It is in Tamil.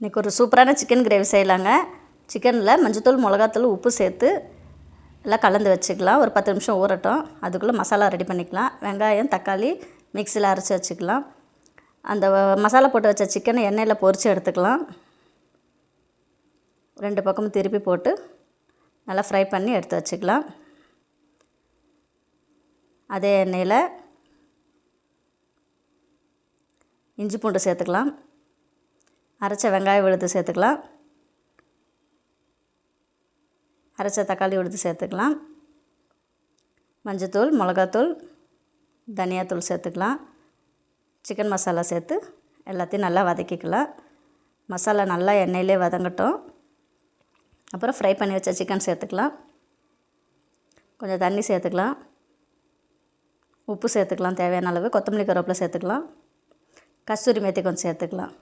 இன்றைக்கி ஒரு சூப்பரான சிக்கன் கிரேவி செய்யலாங்க. சிக்கனில் மஞ்சத்தூள், மிளகாத்தூள், உப்பு சேர்த்து எல்லாம் கலந்து வச்சுக்கலாம். ஒரு 10 நிமிஷம் ஊறட்டும். அதுக்குள்ளே மசாலா ரெடி பண்ணிக்கலாம். வெங்காயம், தக்காளி மிக்ஸியில் அரைச்சி வச்சுக்கலாம். அந்த மசாலா போட்டு வச்ச சிக்கனை எண்ணெயில் பொரித்து எடுத்துக்கலாம். 2 பக்கமும் திருப்பி போட்டு நல்லா ஃப்ரை பண்ணி எடுத்து வச்சுக்கலாம். அதே எண்ணெயில் இஞ்சி பூண்டு சேர்த்துக்கலாம். அரைச்ச வெங்காயம் விழுது சேர்த்துக்கலாம். அரைச்ச தக்காளி விழுது சேர்த்துக்கலாம். மஞ்சத்தூள், மிளகாத்தூள், தனியாத்தூள் சேர்த்துக்கலாம். சிக்கன் மசாலா சேர்த்து எல்லாத்தையும் நல்லா வதக்கிக்கலாம். மசாலா நல்லா எண்ணெயிலே வதங்கட்டும். அப்புறம் ஃப்ரை பண்ணி வச்ச சிக்கன் சேர்த்துக்கலாம். கொஞ்சம் தண்ணி சேர்த்துக்கலாம். உப்பு சேர்த்துக்கலாம் தேவையான அளவு. கொத்தமல்லி கருவேப்பிலை சேர்த்துக்கலாம். கஸ்தூரி மேத்தி கொஞ்சம் சேர்த்துக்கலாம்.